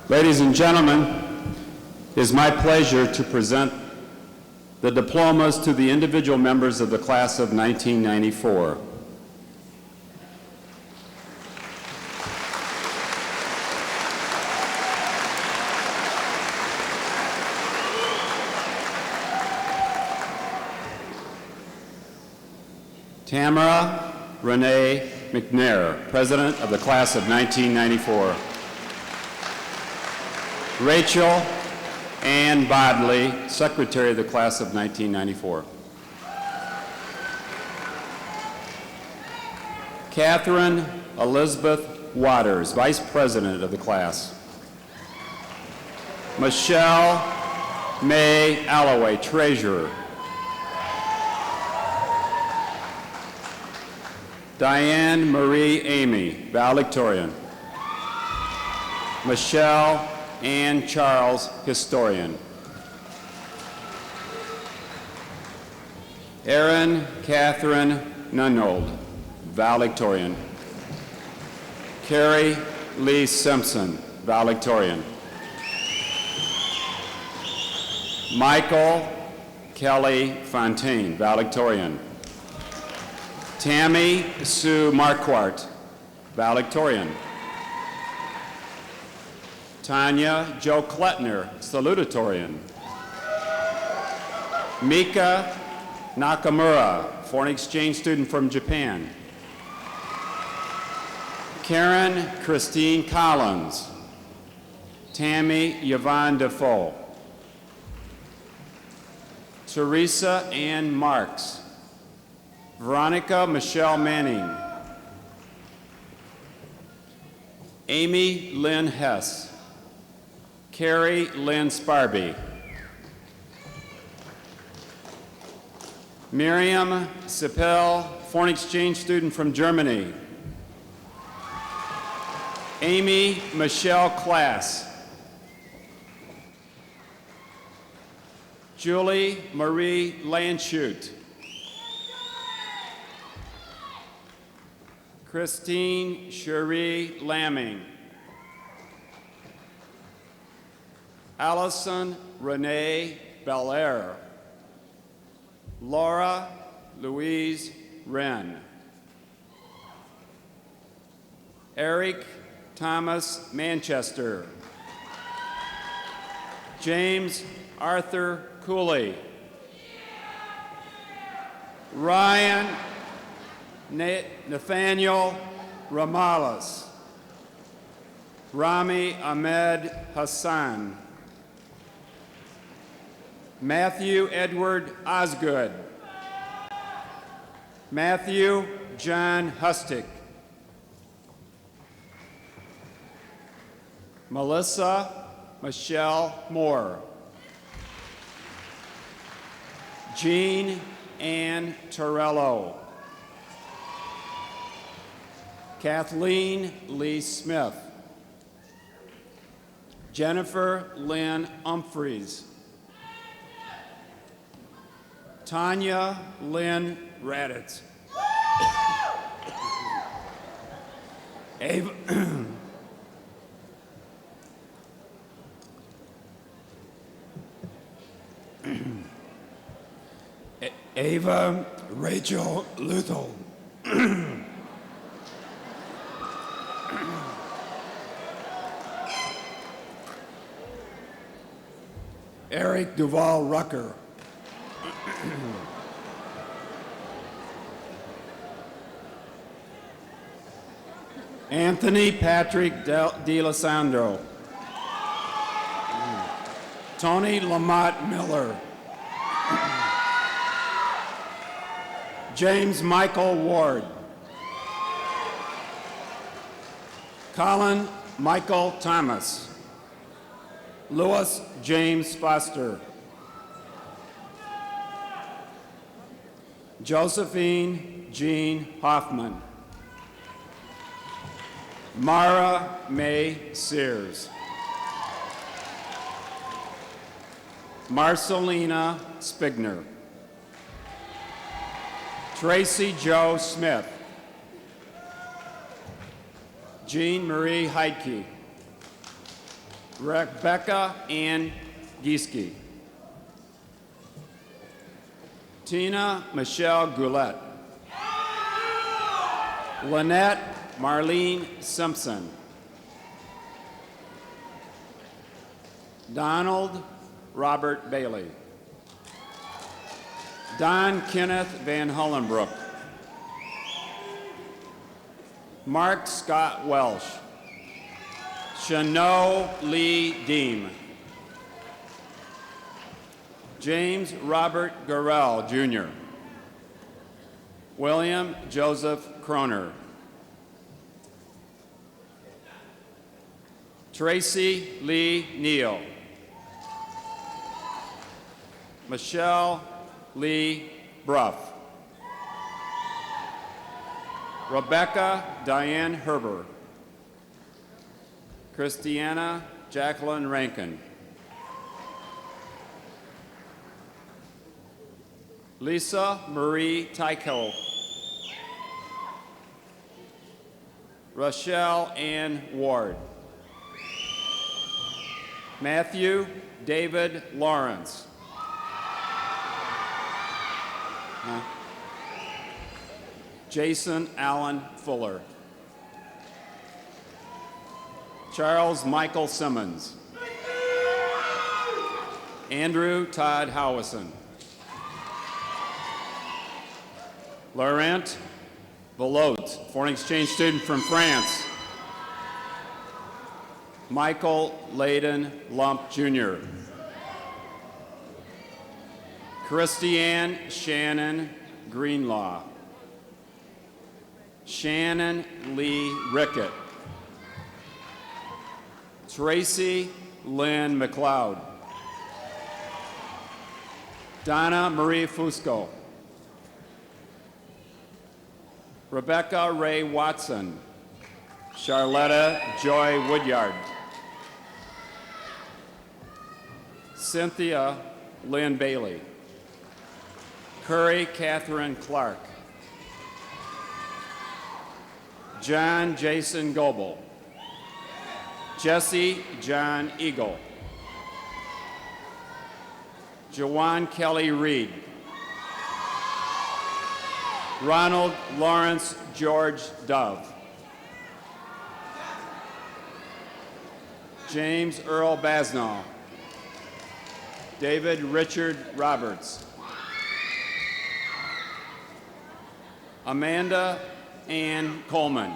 Ladies and gentlemen, it is my pleasure to present the diplomas to the individual members of the class of 1994. Tamara Renee McNair, President of the Class of 1994. Rachel Ann Bodley, Secretary of the Class of 1994. Catherine Elizabeth Waters, Vice President of the class. Michelle May Alloway, Treasurer. Diane Marie Amy, valedictorian. Michelle Ann Charles, historian. Erin Catherine Nunnold, valedictorian. Carrie Lee Simpson, valedictorian. Michael Kelly Fontaine, valedictorian. Tammy Sue Marquardt, valedictorian. Tanya Jo Klettner, salutatorian. Mika Nakamura, foreign exchange student from Japan. Karen Christine Collins. Tammy Yvonne Defoe. Teresa Ann Marks. Veronica Michelle Manning. Amy Lynn Hess. Carrie Lynn Sparby. Miriam Sipel, foreign exchange student from Germany. Amy Michelle Klass. Julie Marie Landshut. Christine Cherie Lamming. Allison Renee Belair. Laura Louise Wren. Eric Thomas Manchester. James Arthur Cooley. Ryan Nathaniel Ramalas. Rami Ahmed Hassan. Matthew Edward Osgood. Matthew John Hustick. Melissa Michelle Moore. Jean Ann Torello. Kathleen Lee Smith. Jennifer Lynn Humphreys. Tanya Lynn Raditz. Ava Rachel Luthel. Eric Duval Rucker. Anthony Patrick DeLisandro. Tony Lamont Miller. James Michael Ward. Colin Michael Thomas. Louis James Foster. Josephine Jean Hoffman. Mara May Sears. Marcelina Spigner. Tracy Jo Smith. Jean Marie Heidke. Rebecca Ann Gieske. Tina Michelle Goulet. Lynette Marlene Simpson. Donald Robert Bailey. Don Kenneth Van Hullenbrook. Mark Scott Welsh. Shano Lee Deem. James Robert Gorell, Jr. William Joseph Croner. Tracy Lee Neal. Michelle Lee Bruff. Rebecca Diane Herber. Christiana Jacqueline Rankin. Lisa Marie Tycho. Rochelle Ann Ward. Matthew David Lawrence. Jason Allen Fuller. Charles Michael Simmons. Andrew Todd Howison. Laurent Velote, foreign exchange student from France. Michael Layden Lump, Jr. Christiane Shannon Greenlaw. Shannon Lee Rickett. Tracy Lynn McLeod. Donna Marie Fusco. Rebecca Ray Watson. Charlotta Joy Woodyard. Cynthia Lynn Bailey. Curry Catherine Clark. John Jason Goebel. Jesse John Eagle. Jawan Kelly Reed. Ronald Lawrence George Dove. James Earl Basnall. David Richard Roberts. Amanda Ann Coleman.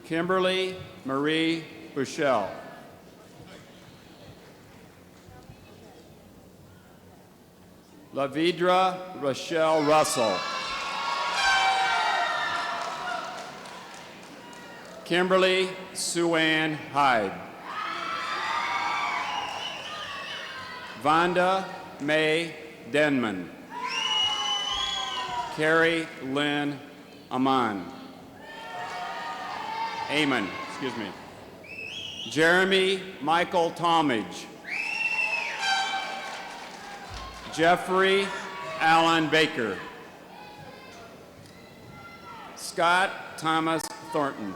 Kimberly Marie Bushell. Lavidra Rochelle Russell. Kimberly Sue-Ann Hyde. Vonda May Denman. Carrie Lynn Amon. Excuse me. Jeremy Michael Talmadge. Jeffrey Allen Baker. Scott Thomas Thornton.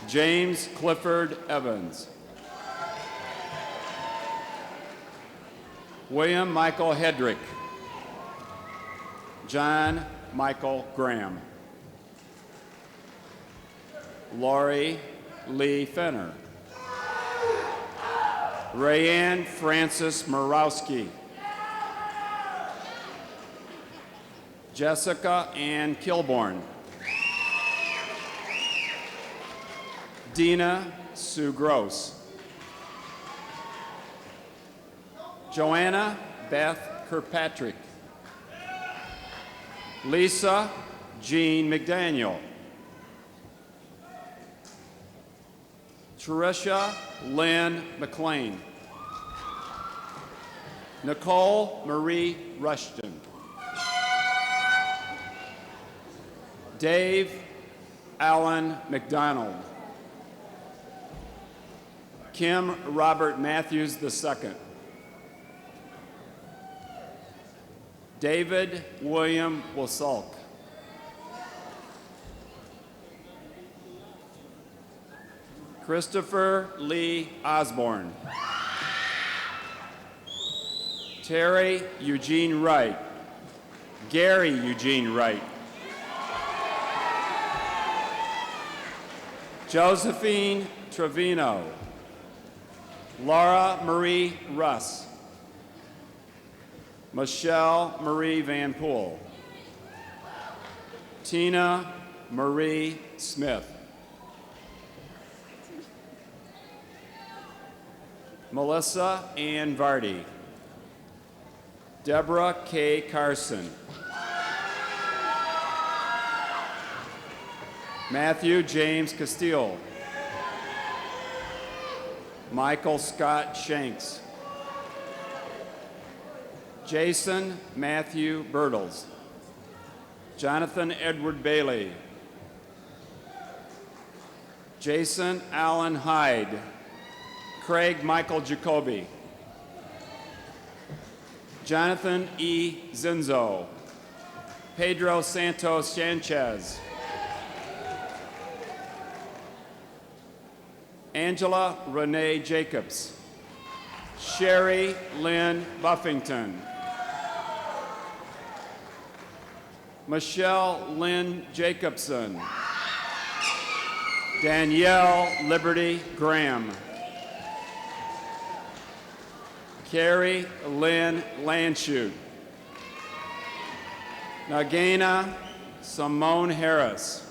James Clifford Evans. William Michael Hedrick. John Michael Graham. Laurie Lee Fenner. Rayanne Francis Morowski. Jessica Ann Kilborn. Dina Sue Gross. Joanna Beth Kirkpatrick. Lisa Jean McDaniel. Tricia Lynn McLean. Nicole Marie Rushton. Dave Allen McDonald. Kim Robert Matthews II. David William Wasulk. Christopher Lee Osborne. Terry Eugene Wright. Gary Eugene Wright. Josephine Trevino. Laura Marie Russ. Michelle Marie Van Poel. Tina Marie Smith. Melissa Ann Vardy. Deborah K. Carson. Matthew James Castile. Michael Scott Shanks. Jason Matthew Bertles. Jonathan Edward Bailey. Jason Allen Hyde. Craig Michael Jacoby. Jonathan E. Zinzo. Pedro Santos Sanchez. Angela Renee Jacobs. Sherry Lynn Buffington. Michelle Lynn Jacobson. Danielle Liberty Graham. Carrie Lynn Lanchute. Nagana Simone Harris.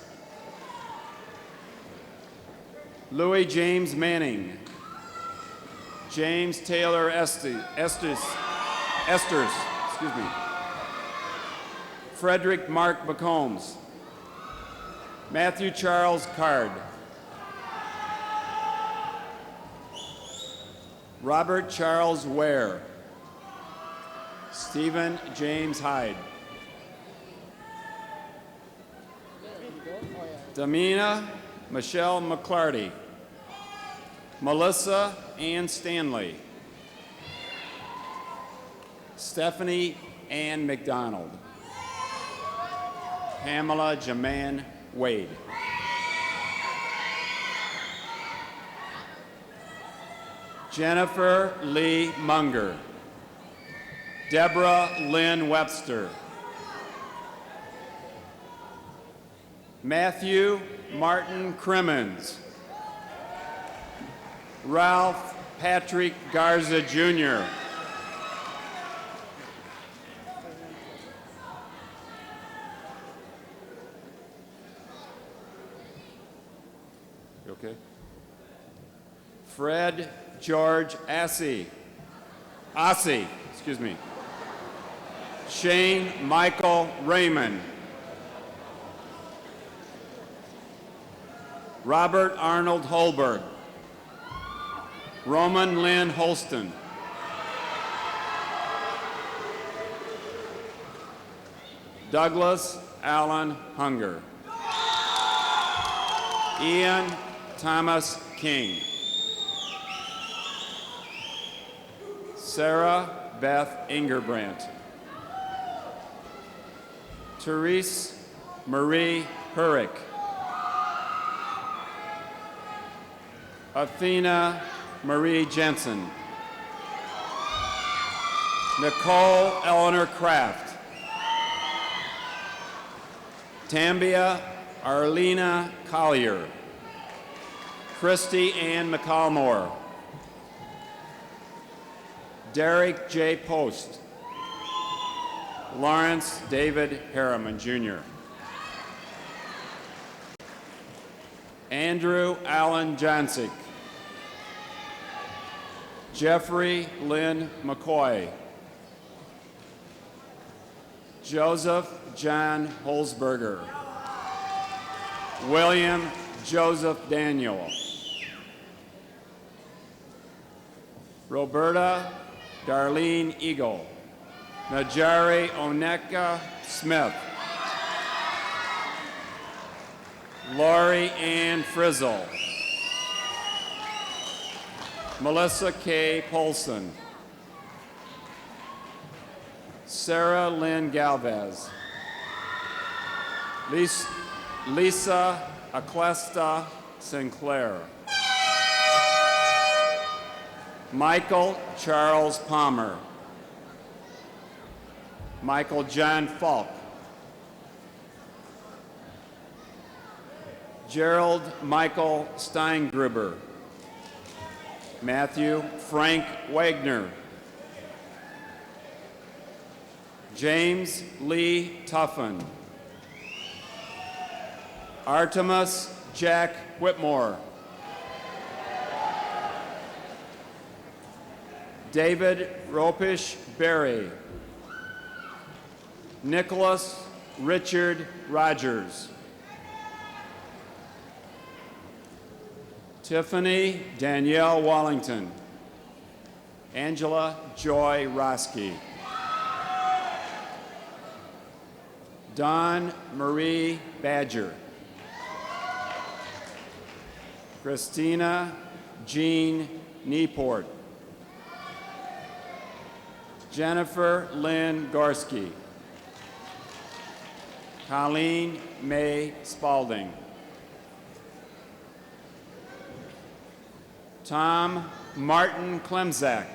Louis James Manning. James Taylor Esters. Frederick Mark McCombs. Matthew Charles Card. Robert Charles Ware. Stephen James Hyde. Damina Michelle McClarty. Melissa Ann Stanley. Stephanie Ann McDonald. Pamela Jaman Wade. Jennifer Lee Munger. Deborah Lynn Webster. Matthew Martin Crimmins. Ralph Patrick Garza Jr. You okay? Fred George Assey. Excuse me. Shane Michael Raymond. Robert Arnold Holberg. Roman Lynn Holston. Douglas Allen Hunger. Ian Thomas King. Sarah Beth Ingerbrandt. Therese Marie Hurrick. Athena Marie Jensen. Nicole Eleanor Kraft. Tambia Arlena Collier. Christy Ann McCallmore. Derek J. Post. Lawrence David Harriman, Jr. Andrew Allen Johnsick. Jeffrey Lynn McCoy. Joseph John Holzberger. William Joseph Daniel. Roberta Darlene Eagle. Najari Oneka Smith. Lori Ann Frizzle. Melissa K. Polson. Sarah Lynn Galvez. Lisa Aclesta Sinclair. Michael Charles Palmer. Michael John Falk. Gerald Michael Steingruber. Matthew Frank Wagner. James Lee Tuffin. Artemis Jack Whitmore. David Ropish Berry. Nicholas Richard Rogers. Tiffany Danielle Wallington. Angela Joy Roski. Dawn Marie Badger. Christina Jean Nieport. Jennifer Lynn Gorski. Colleen May Spalding. Tom Martin Klemzak.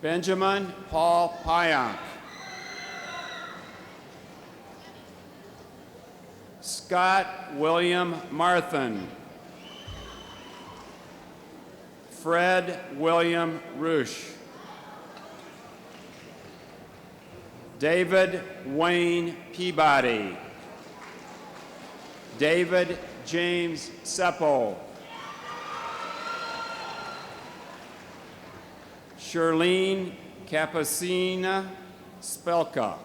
Benjamin Paul Pionk. Scott William Marthin. Fred William Roosh. David Wayne Peabody. David James Seppo. Charlene Capacina Spelka.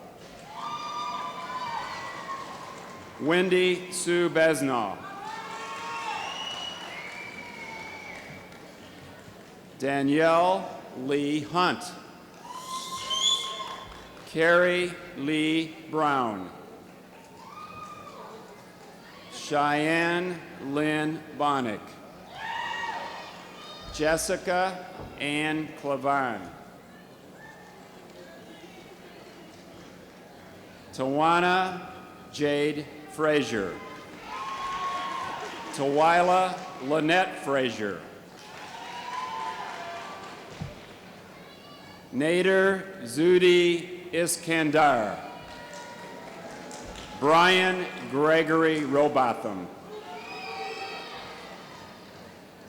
Wendy Sue Besnaw. Danielle Lee Hunt. Carrie Lee Brown. Cheyenne Lynn Bonnick. Jessica Ann Clavan. Tawana Jade Frazier. Tawila Lynette Frazier. Nader Zudi Iskandar. Brian Gregory Robotham.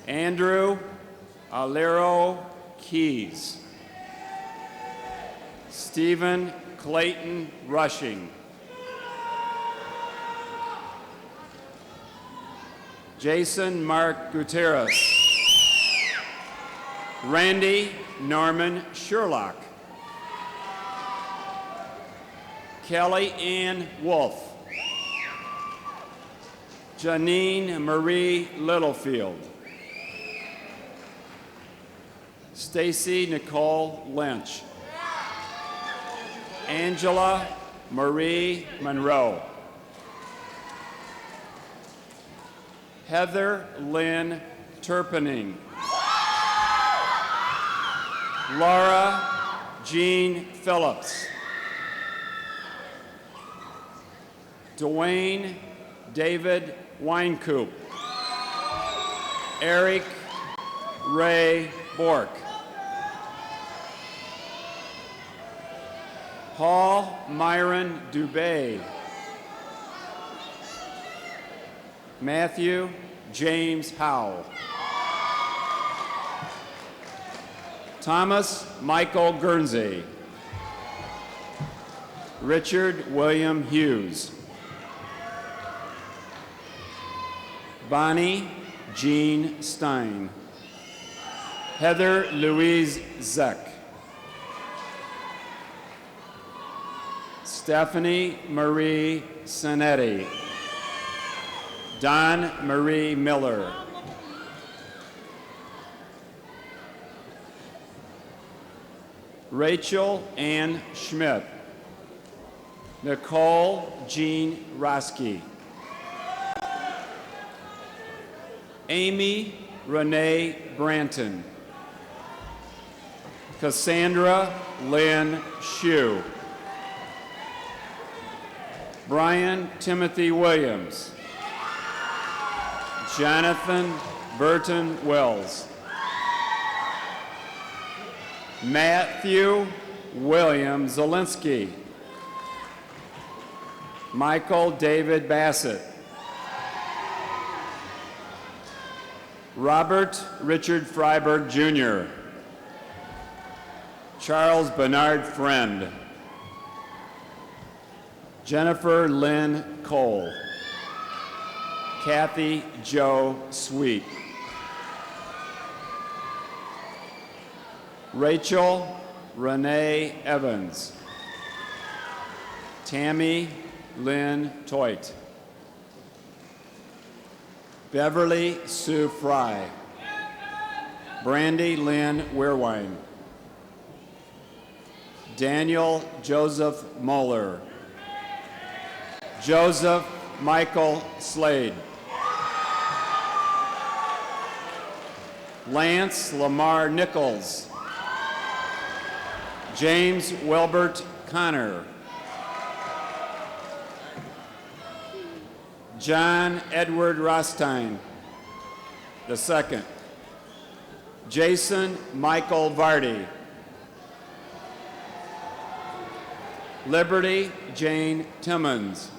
Andrew Alero Keys. Stephen Clayton Rushing. Jason Mark Gutierrez. Randy Norman Sherlock. Kelly Ann Wolf. Janine Marie Littlefield. Stacy Nicole Lynch. Angela Marie Monroe. Heather Lynn Turpening. Laura Jean Phillips. Dwayne David Winecoop. Eric Ray Bork. Paul Myron Dubé. Matthew James Howell. Thomas Michael Guernsey. Richard William Hughes. Bonnie Jean Stein. Heather Louise Zeck. Stephanie Marie Sanetti. Don Marie Miller. Rachel Ann Schmidt. Nicole Jean Roski. Amy Renee Branton. Cassandra Lynn Shue. Brian Timothy Jonathan Burton Wells. Matthew William Zielinski. Michael David Bassett. Robert Richard Freiberg, Jr. Charles Bernard Friend. Jennifer Lynn Cole. Kathy Jo Sweet. Rachel Renee Evans. Tammy Lynn Toit. Beverly Sue Fry. Brandy Lynn Weirwine. Daniel Joseph Moeller. Joseph Michael Slade. Lance Lamar Nichols. James Wilbert Connor. John Edward Rostein II. Jason Michael Vardy. Liberty Jane Timmons.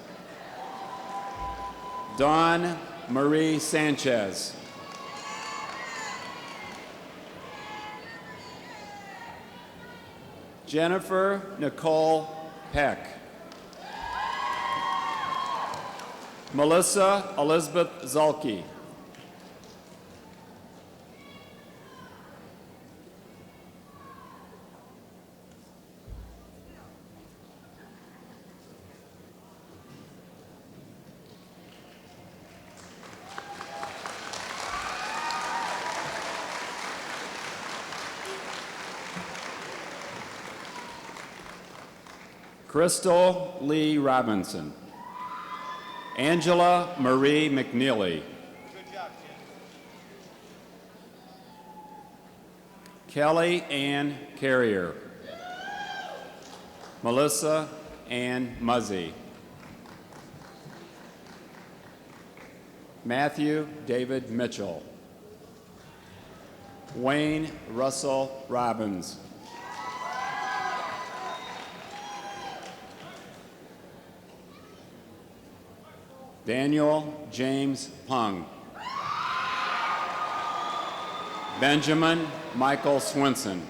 Dawn Marie Sanchez. Jennifer Nicole Peck. Melissa Elizabeth Zulke. Crystal Lee Robinson. Angela Marie McNeely. Good job, Jim. Kelly Ann Carrier. Melissa Ann Muzzy. Matthew David Mitchell. Wayne Russell Robbins. Daniel James Pung. Benjamin Michael Swinson.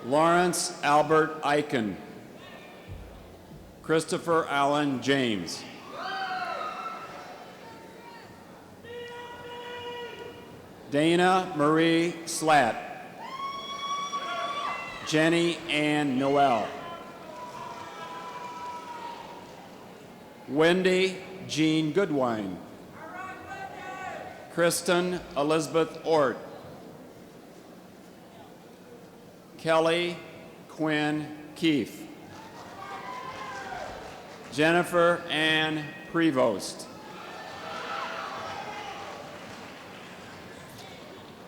Lawrence Albert Eichen. Christopher Allen James. Dana Marie Slatt. Jenny Ann Noel. Wendy Jean Goodwine. Kristen Elizabeth Ort. Kelly Quinn Keefe. Jennifer Ann Prevost.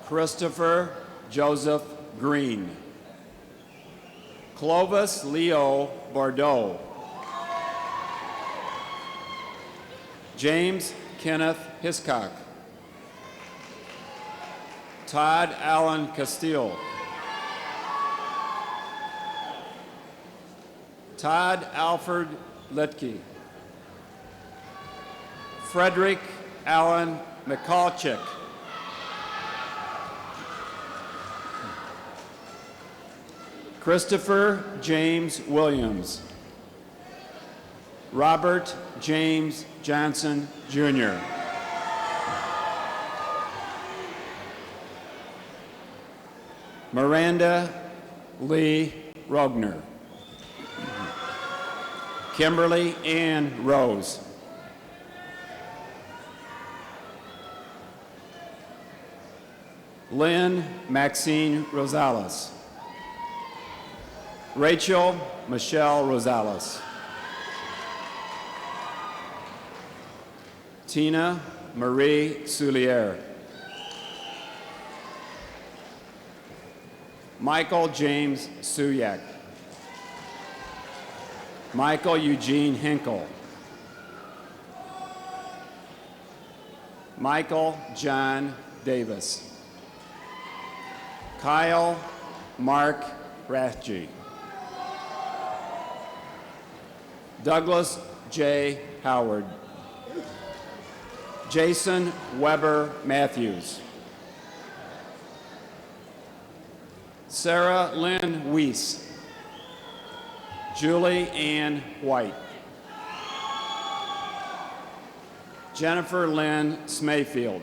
Christopher Joseph Green. Clovis Leo Bordeaux. James Kenneth Hiscock. Todd Allen Castile. Todd Alfred Litke. Frederick Allen Mikalchik. Christopher James Williams. Robert James Johnson, Jr. Miranda Lee Rogner. Kimberly Ann Rose. Lynn Maxine Rosales. Rachel Michelle Rosales. Tina Marie Soulier. Michael James Suyak. Michael Eugene Hinkle. Michael John Davis. Kyle Mark Rathje. Douglas J. Howard. Jason Weber Matthews. Sarah Lynn Weiss. Julie Ann White. Jennifer Lynn Smayfield.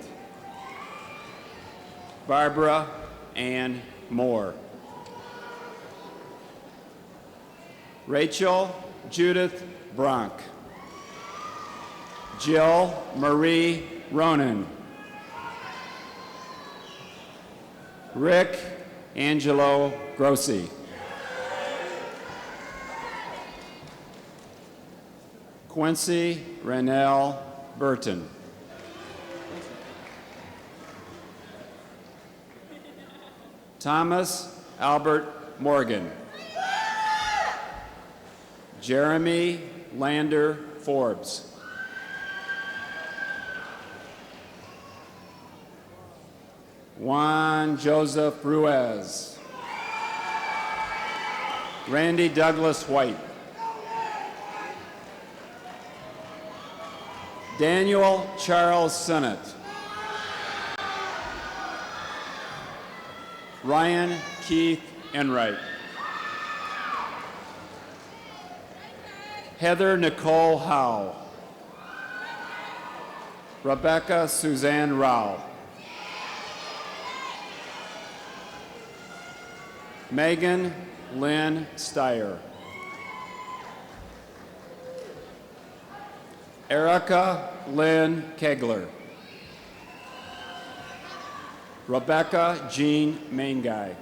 Barbara Ann Moore. Rachel Judith Bronk. Jill Marie Ronan. Rick Angelo Grossi. Quincy Renell Burton. Thomas Albert Morgan. Jeremy Lander Forbes. Juan Joseph Ruiz. Randy Douglas White. Daniel Charles Sennett. Ryan Keith Enright. Heather Nicole Howe. Rebecca Suzanne Rao. Megan Lynn Steyer. Erica Lynn Kegler. Rebecca Jean Mainguy.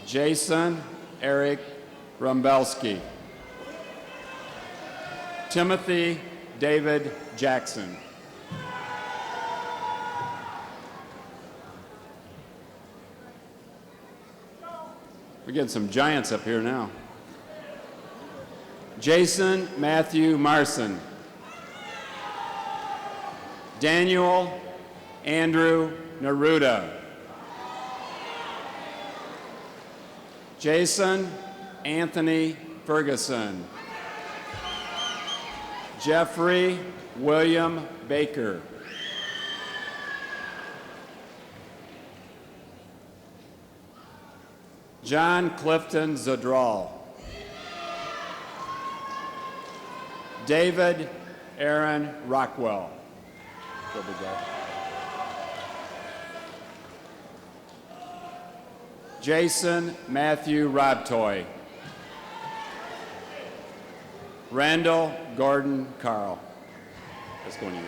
Jason Eric Rumbelski. Timothy David Jackson. We're getting some giants up here now. Jason Matthew Marson. Daniel Andrew Neruda. Jason Anthony Ferguson. Jeffrey William Baker. John Clifton Zadral. David Aaron Rockwell. Jason Matthew Robtoy. Randall Gordon Carl. That's going to you.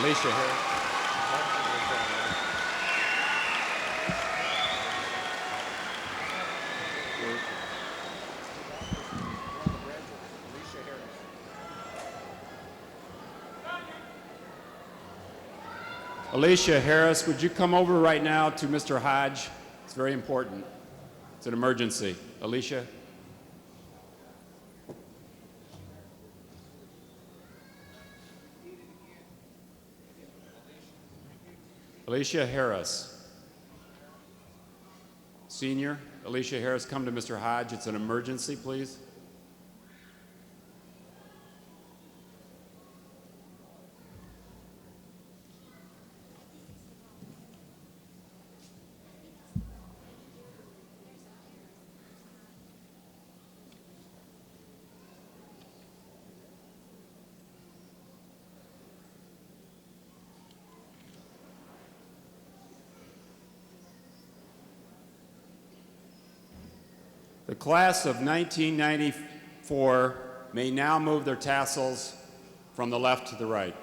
Alicia Harris. Alicia Harris, would you come over right now to Mr. Hodge? It's very important. It's an emergency. Alicia? Alicia Harris. Senior, Alicia Harris, come to Mr. Hodge. It's an emergency, please. The class of 1994 may now move their tassels from the left to the right.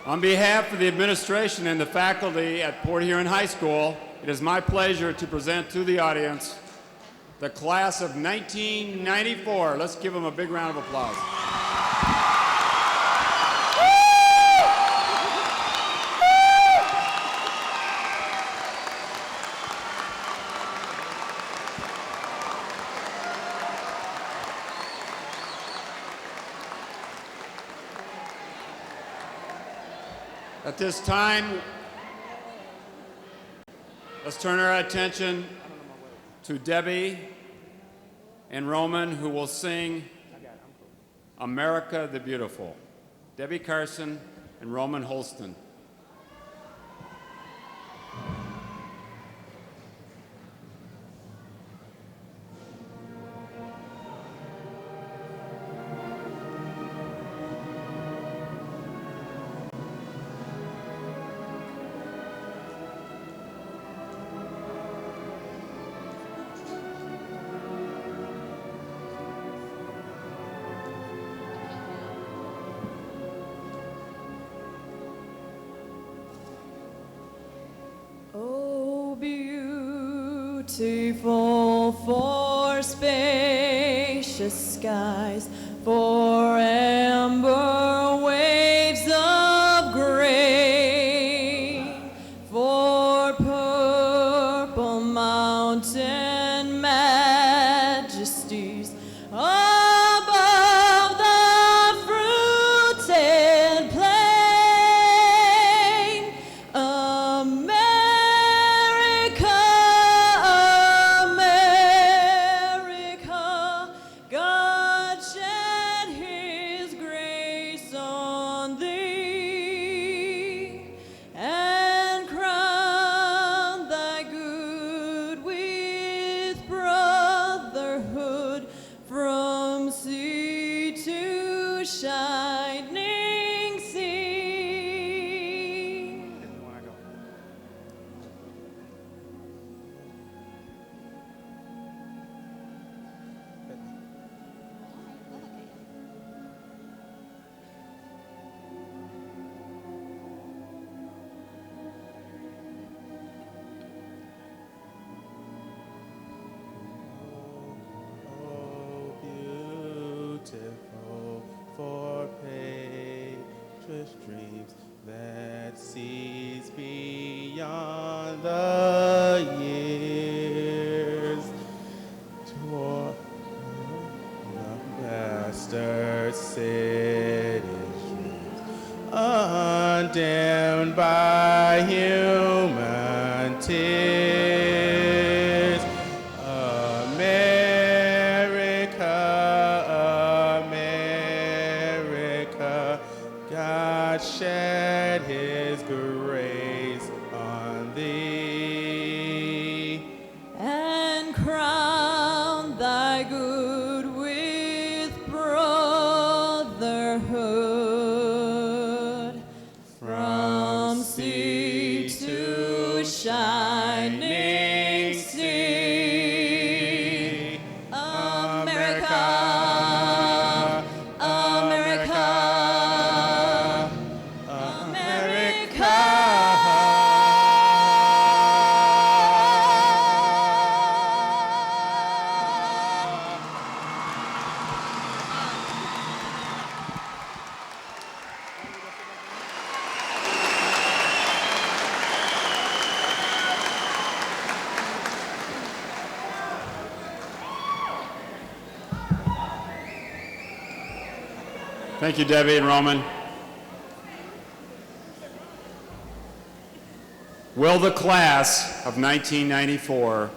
On behalf of the administration and the faculty at Port Huron High School, it is my pleasure to present to the audience the class of 1994. Let's give them a big round of applause. At this time, let's turn our attention to Debbie and Roman, who will sing America the Beautiful. Debbie Carson and Roman Holston. Beautiful for spacious skies, for amber waves of grain, for purple mountain majesties above the fruited plain. God shed his grace on thee, and crown thy good with brotherhood, from sea to shining sea. Beautiful for patriot dreams that sees beyond the years, toward the bastard city's dreams, undimmed by human tears. America, God shed his grace on thee, And crown thy good with brotherhood, from sea to shining sea. America, America, America. Thank you, Debbie and Roman. Will the class of 1994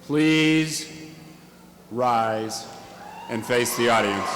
please rise and face the audience?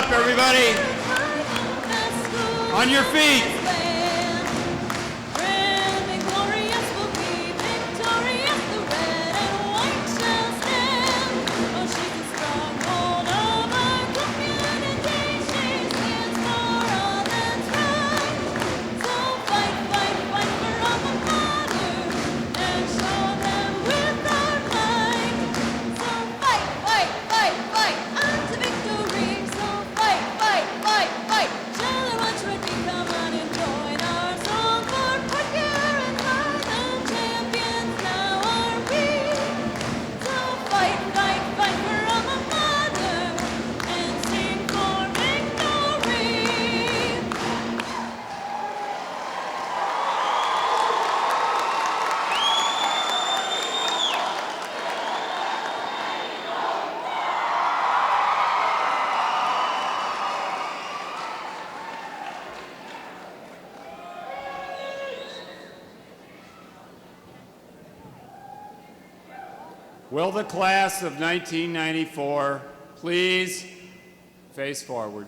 up, everybody. On your feet. Will the class of 1994 please face forward?